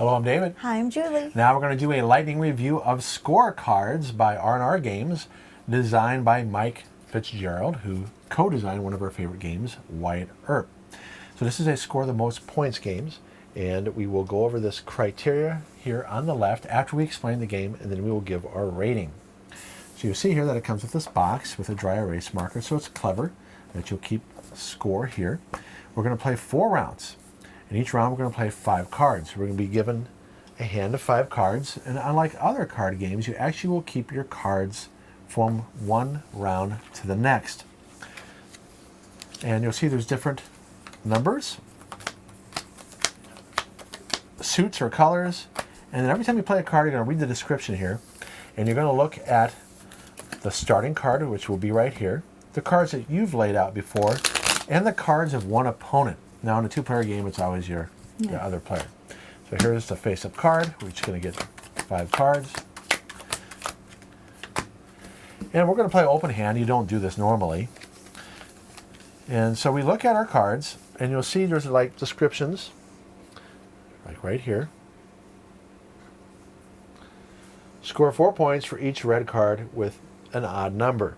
Hello, I'm David. Hi, I'm Julie. Now we're going to do a lightning review of Scorecards by R&R Games, designed by Mike Fitzgerald, who co-designed one of our favorite games, Wyatt Earp. So this is a score the most points games, and we will go over this criteria here on the left after we explain the game, and then we will give our rating. So you'll see here that it comes with this box with a dry erase marker, so it's clever that you'll keep score here. We're going to play 4 rounds. In each round, we're going to play 5 cards. We're going to be given a hand of 5 cards, and unlike other card games, you actually will keep your cards from one round to the next. And you'll see there's different numbers, suits or colors, and then every time you play a card, you're going to read the description here, and you're going to look at the starting card, which will be right here, the cards that you've laid out before, and the cards of one opponent. Now, in a 2-player game, it's always your other player. So here's the face-up card. We're just going to get 5 cards. And we're going to play open hand. You don't do this normally. And so we look at our cards, and you'll see there's like descriptions, like right here. Score 4 points for each red card with an odd number.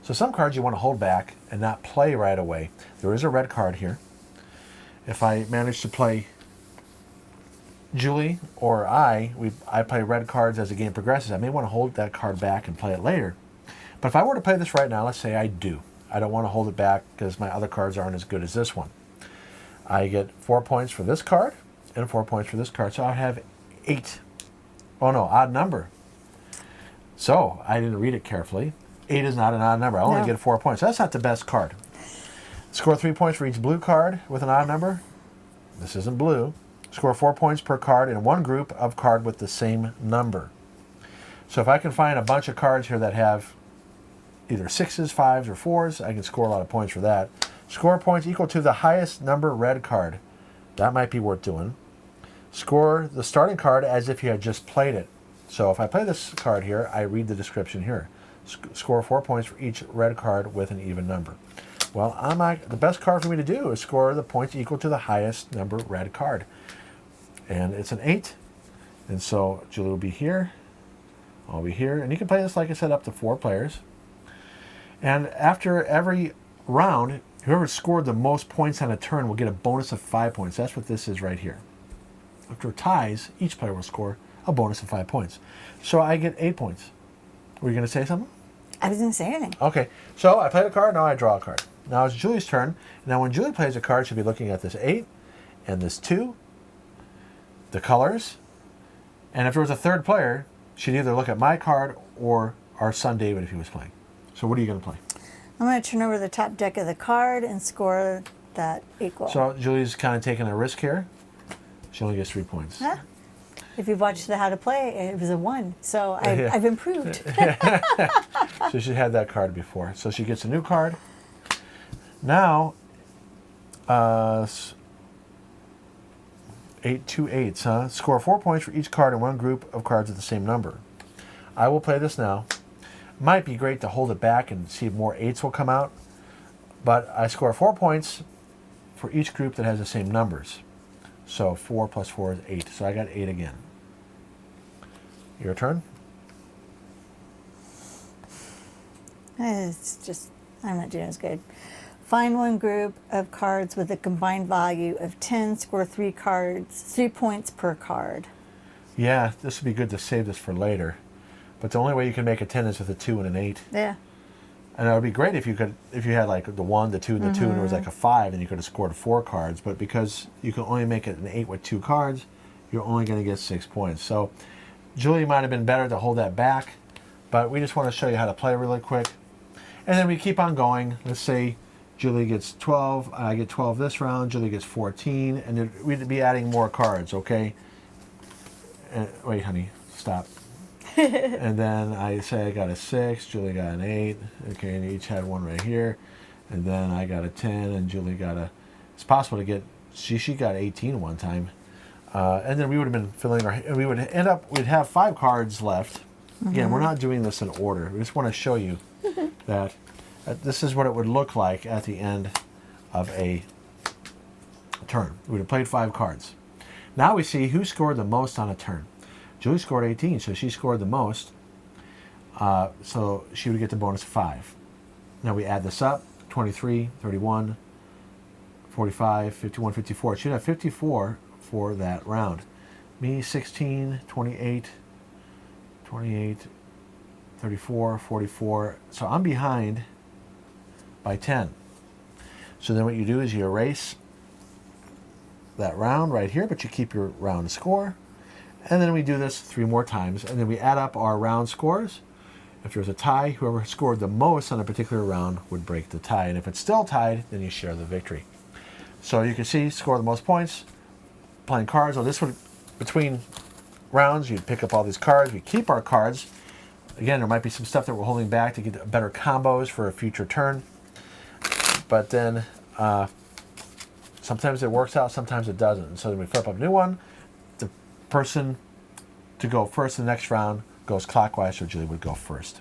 So some cards you want to hold back and not play right away. There is a red card here. If I manage to play Julie or I play red cards as the game progresses, I may want to hold that card back and play it later. But if I were to play this right now, let's say I do. I don't want to hold it back because my other cards aren't as good as this one. I get 4 points for this card and 4 points for this card. So I have 8. Oh no, odd number. So I didn't read it carefully. 8 is not an odd number. I only get 4 points. That's not the best card. Score 3 points for each blue card with an odd number. This isn't blue. Score 4 points per card in one group of card with the same number. So if I can find a bunch of cards here that have either 6s, 5s, or 4s, I can score a lot of points for that. Score points equal to the highest number red card. That might be worth doing. Score the starting card as if you had just played it. So if I play this card here, I read the description here. Score 4 points for each red card with an even number. Well, the best card for me to do is score the points equal to the highest number red card. And it's an 8. And so Julie will be here. I'll be here. And you can play this, like I said, up to 4 players. And after every round, whoever scored the most points on a turn will get a bonus of 5 points. That's what this is right here. After ties, each player will score a bonus of 5 points. So I get 8 points. Were you going to say something? I was going to say anything. Okay. So I played a card, now I draw a card. Now it's Julie's turn. Now when Julie plays a card, she'll be looking at this 8 and this 2, the colors, and if there was a third player, she'd either look at my card or our son David if he was playing. So what are you going to play? I'm going to turn over the top deck of the card and score that equal. So Julie's kind of taking a risk here. She only gets 3 points. Huh? If you watched the How to Play, it was a 1. So I've improved. So she had that card before. So she gets a new card. Now, 8, 2 8s, huh? Score 4 points for each card in one group of cards with the same number. I will play this now. Might be great to hold it back and see if more 8s will come out. But I score 4 points for each group that has the same numbers. So 4 plus 4 is 8. So I got 8 again. Your turn. It's just, I'm not doing as good. Find one group of cards with a combined value of 10. Score 3 points per card. Yeah, this would be good to save this for later. But the only way you can make a 10 is with a 2 and an 8. Yeah. And it would be great if you had like the 1, the 2, and the 2, and there was like a 5, and you could have scored 4 cards. But because you can only make it an 8 with 2 cards, you're only going to get 6 points. So Julie might have been better to hold that back, but we just want to show you how to play really quick. And then we keep on going. Let's say Julie gets 12, I get 12 this round, Julie gets 14, and we'd be adding more cards, okay? Wait, honey, stop. And then I say I got a 6, Julie got an 8, okay, and each had one right here. And then I got a 10, and Julie got it's possible to get, she got 18 one time. And then we would have been filling we would we'd have 5 cards left. Again, we're not doing this in order. We just want to show you that this is what it would look like at the end of a turn. We would have played 5 cards. Now we see who scored the most on a turn. Julie scored 18, so she scored the most. So she would get the bonus 5. Now we add this up, 23, 31, 45, 51, 54. She'd have 54 for that round. Me, 16, 28, 34, 44. So I'm behind by 10. So then what you do is you erase that round right here, but you keep your round score. And then we do this 3 more times, and then we add up our round scores. If there's a tie, whoever scored the most on a particular round would break the tie. And if it's still tied, then you share the victory. So you can see, score the most points, playing cards. Well, this would, between rounds, you'd pick up all these cards. We keep our cards. Again, there might be some stuff that we're holding back to get better combos for a future turn. But then sometimes it works out, sometimes it doesn't. And so then we flip up a new one. The person to go first in the next round goes clockwise, so Julie would go first.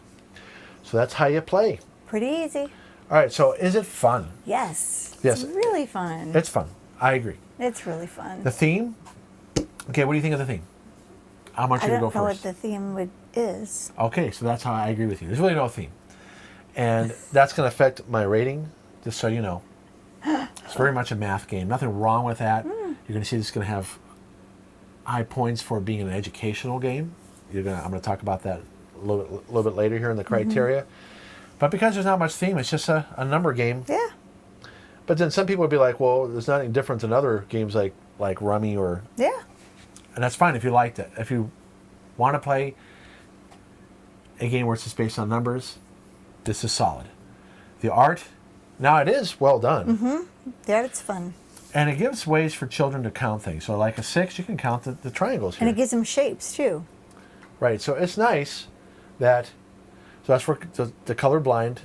So that's how you play. Pretty easy. All right, so is it fun? Yes. Yes. It's really fun. It's fun. I agree. It's really fun. The theme? Okay, what do you think of the theme? I want you to go I don't know first. what the theme is. Okay, so that's how I agree with you. There's really no theme. And that's going to affect my rating, just so you know. It's very much a math game. Nothing wrong with that. You're going to see this is going to have high points for being an educational game. I'm going to talk about that a little bit later here in the criteria. But because there's not much theme, it's just a number game. Yeah. But then some people would be like, well, there's nothing different than other games like Rummy or... Yeah. And that's fine if you liked it. If you want to play a game where it's just based on numbers, this is solid. The art, now it is well done. Yeah, it's fun. And it gives ways for children to count things. So like a 6, you can count the triangles here. And it gives them shapes, too. Right, so it's nice that, so that's for the colorblind.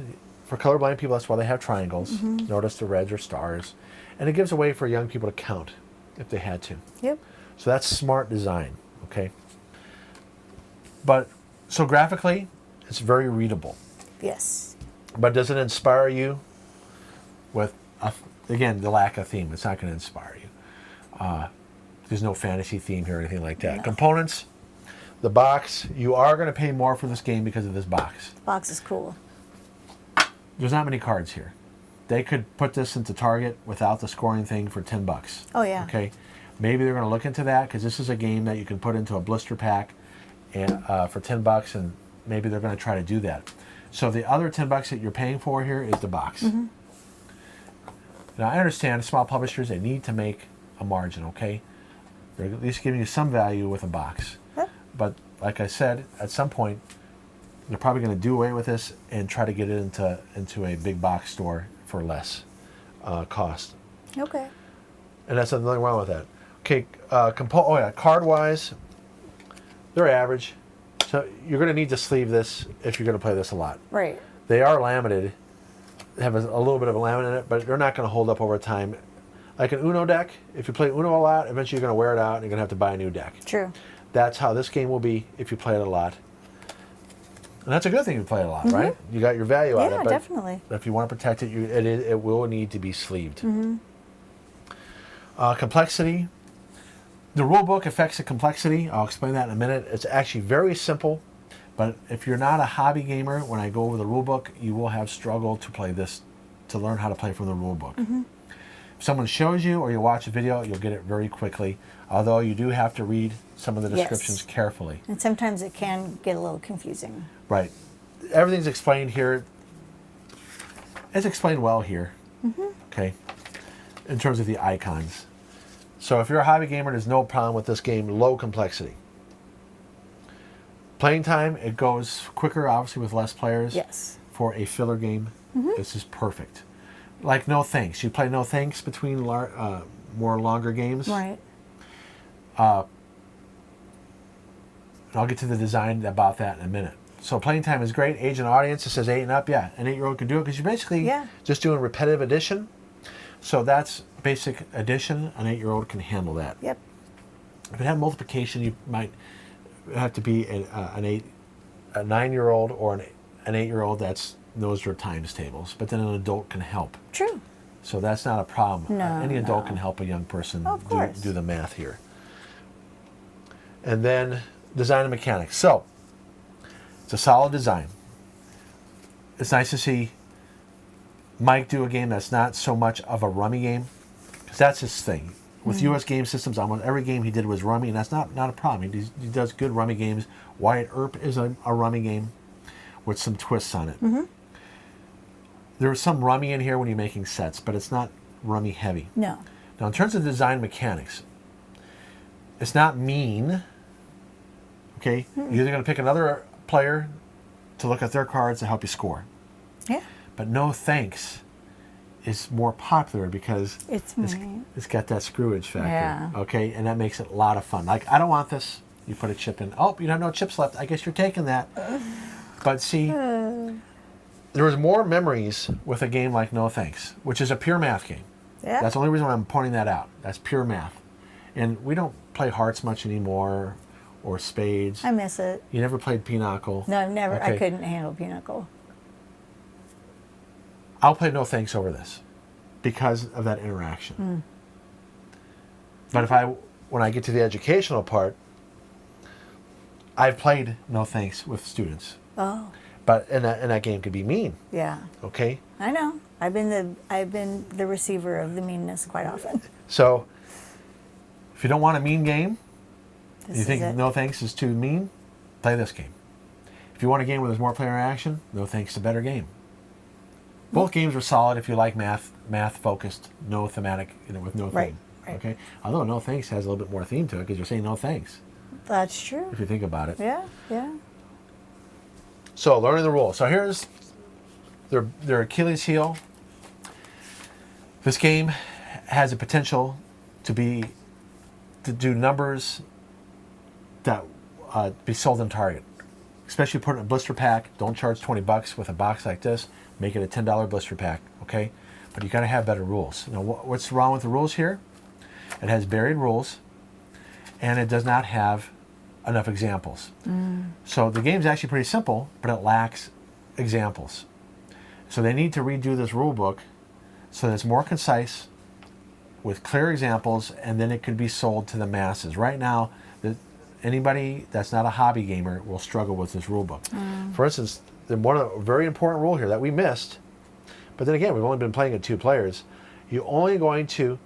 For colorblind people, that's why they have triangles. Notice the reds are stars. And it gives a way for young people to count if they had to. Yep. So that's smart design, okay? But, so graphically, it's very readable. Yes. But does it inspire you with, again, the lack of theme? It's not going to inspire you. There's no fantasy theme here or anything like that. No. Components, the box, you are going to pay more for this game because of this box. The box is cool. There's not many cards here. They could put this into Target without the scoring thing for $10. Oh, yeah. Okay? Maybe they're going to look into that because this is a game that you can put into a blister pack and for $10, and maybe they're going to try to do that. So the other $10 that you're paying for here is the box. Now I understand small publishers, they need to make a margin, okay? They're at least giving you some value with a box. Yep. But like I said, at some point, they're probably going to do away with this and try to get it into a big box store for less cost. Okay. And that's nothing wrong with that. Okay, card-wise, they're average. So you're going to need to sleeve this if you're going to play this a lot. Right. They are laminated, have a little bit of a laminate in it, but they're not going to hold up over time. Like an Uno deck, if you play Uno a lot, eventually you're going to wear it out and you're going to have to buy a new deck. True. That's how this game will be if you play it a lot. And that's a good thing if you play it a lot, right? You got your value out of it. Yeah, But definitely. if you want to protect it, it will need to be sleeved. Complexity. The rule book affects the complexity. I'll explain that in a minute. It's actually very simple, but if you're not a hobby gamer, when I go over the rule book, you will have struggled to play this, to learn how to play from the rule book. If someone shows you or you watch a video, you'll get it very quickly, although you do have to read some of the descriptions carefully. And sometimes it can get a little confusing. Right. Everything's explained here. It's explained well here, okay, in terms of the icons. So if you're a hobby gamer, there's no problem with this game. Low complexity. Playing time, it goes quicker, obviously, with less players. Yes. For a filler game, this is perfect. Like No Thanks. You play No Thanks between more longer games. Right. And I'll get to the design about that in a minute. So playing time is great. Age and audience, it says 8 and up. Yeah, an 8-year-old can do it because you're basically just doing repetitive addition. So that's basic addition. An 8-year-old can handle that. Yep. If it had multiplication, you might have to be a 9-year-old or an 8-year-old that knows their times tables. But then an adult can help. True. So that's not a problem. No, Any adult can help a young person Of course. do the math here. And then design and mechanics. So, it's a solid design. It's nice to see Mike do a game that's not so much of a rummy game, because that's his thing. With U.S. game systems, almost every game he did was rummy, and that's not a problem. He does good rummy games. Wyatt Earp is a rummy game with some twists on it. There's some rummy in here when you're making sets, but it's not rummy heavy. No. Now, in terms of design mechanics, it's not mean. Okay? You're either going to pick another player to look at their cards to help you score. Yeah. But no thanks is more popular because It's got that screwage factor. Yeah. Okay? And that makes it a lot of fun. Like, I don't want this. You put a chip in. Oh, you have no chips left. I guess you're taking that. But see, there was more memories with a game like No Thanks, which is a pure math game. Yeah. That's the only reason why I'm pointing that out. That's pure math. And we don't play hearts much anymore, or spades. I miss it. You never played pinochle. No, I've never. I Okay. couldn't handle pinochle. I'll play No Thanks over this because of that interaction. But when I get to the educational part, I've played No Thanks with students. Oh. But and that game could be mean. Yeah. Okay. I know. I've been the receiver of the meanness quite often. So if you don't want a mean game, This you is think it. No Thanks is too mean, play this game. If you want a game where there's more player action, No Thanks is a better game. Both games are solid if you like math focused, no thematic, with no theme. Right. Okay. Although No Thanks has a little bit more theme to it because you're saying no thanks That's true. if you think about it. Yeah. Yeah. So learning the rules. So here's their Achilles heel. This game has a potential to do numbers that be sold in Target. Especially put it in a blister pack. Don't charge $20 with a box like this. Make it a $10 blister pack, okay? But you got to have better rules. Now, what's wrong with the rules here? It has buried rules, and it does not have enough examples. So the game's actually pretty simple, but it lacks examples. So they need to redo this rule book so that it's more concise, with clear examples, and then it could be sold to the masses. Right now, anybody that's not a hobby gamer will struggle with this rule book. For instance, a very important rule here that we missed, but then again, we've only been playing at 2 players. You're only going to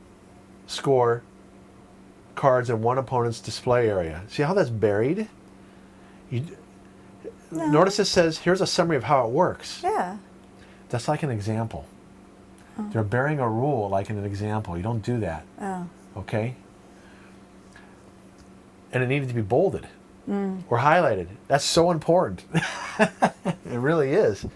score cards in one opponent's display area. See how that's buried? Notice it says, here's a summary of how it works. Yeah. That's like an example. They're burying a rule like in an example. You don't do that. Oh. Okay? And it needed to be bolded or highlighted. That's so important. It really is.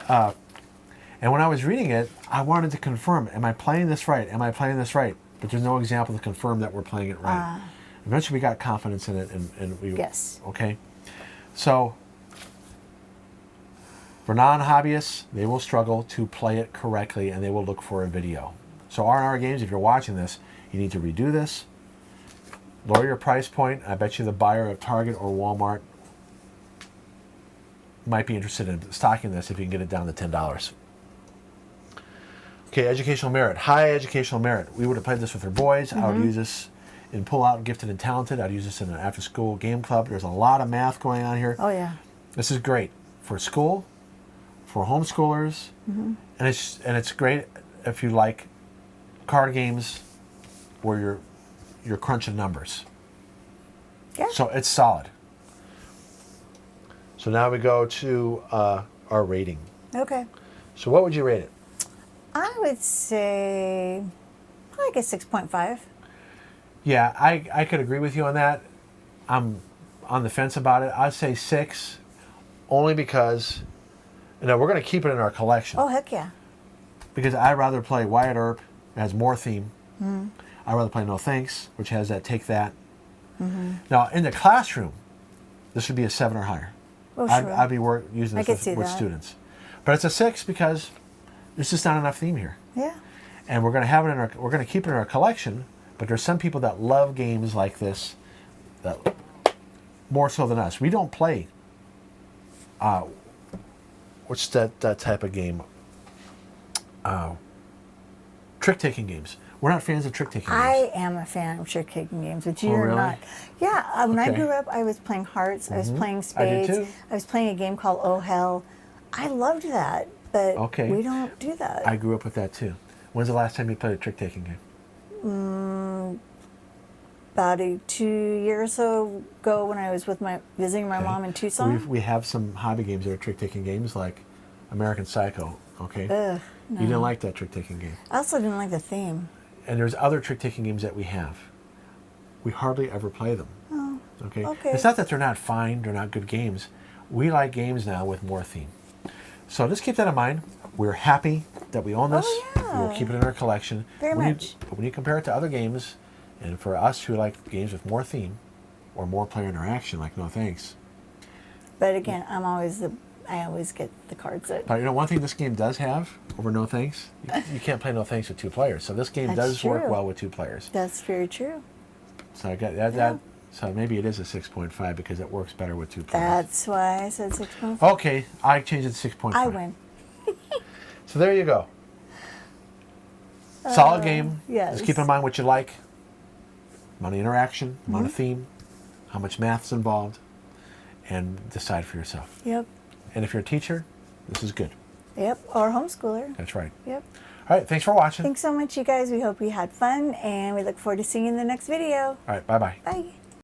And when I was reading it, I wanted to confirm, am I playing this right? Am I playing this right? But there's no example to confirm that we're playing it right. Eventually we got confidence in it and we... Yes. Okay? So, for non-hobbyists, they will struggle to play it correctly and they will look for a video. So R&R Games, if you're watching this, you need to redo this. Lower your price point. I bet you the buyer of Target or Walmart might be interested in stocking this if you can get it down to $10. Okay, educational merit. High educational merit. We would have played this with our boys. I would use this in Pull Out Gifted and Talented. I'd use this in an after-school game club. There's a lot of math going on here. Oh yeah. This is great for school, for homeschoolers, and it's great if you like card games where you're crunching numbers. Yeah. So it's solid. So now we go to our rating. Okay. So what would you rate it? I would say like a 6.5. Yeah, I could agree with you on that. I'm on the fence about it. I'd say 6, only because we're going to keep it in our collection. Oh heck yeah. Because I'd rather play Wyatt Earp, it has more theme. I'd rather play No Thanks, which has that Take That. Now, in the classroom, this would be a 7 or higher. Oh sure. I'd be using I could this see with that. students. But it's a 6 because there's just not enough theme here. Yeah. And we're going to have it we're going to keep it in our collection, but there's some people that love games like this that more so than us. We don't play what's that type of game? Trick-taking games. We're not fans of trick-taking games. I am a fan of trick-taking games, but you're really? not. Yeah, when I Okay. grew up, I was playing hearts. I was playing I did spades. too. I was playing a game called Oh Hell. I loved that, but Okay. we don't do that. I grew up with that too. When's the last time you played a trick-taking game? About 2 years ago, when I was visiting my Okay. mom in Tucson. We have some hobby games that are trick-taking games, like American Psycho. Okay. Ugh, no. You didn't like that trick-taking game. I also didn't like the theme. And there's other trick-taking games that we have. We hardly ever play them. Oh, Okay? okay. It's not that they're not fine, they're not good games. We like games now with more theme. So just keep that in mind. We're happy that we own this. yeah. We'll keep it in our collection. Very much. But when you compare it to other games, and for us who like games with more theme or more player interaction, like No Thanks. But again, I always get the cards that. But you know, one thing this game does have over No Thanks, you can't play No Thanks with 2 players. So this game That's does work true. well with 2 players. That's very true. So I got that. Yeah. So maybe it is a 6.5 because it works better with 2 players. That's why I said 6.5. Okay, I changed it to 6.5. I win. So there you go. Solid game. yes. Just keep in mind what you like. Amount of interaction, amount Mm-hmm. of theme, how much math's involved, and decide for yourself. Yep. And if you're a teacher, this is good. Yep. Or homeschooler. That's right. Yep. All right, thanks for watching. Thanks so much, you guys. We hope you had fun, and we look forward to seeing you in the next video. All right, bye-bye. Bye.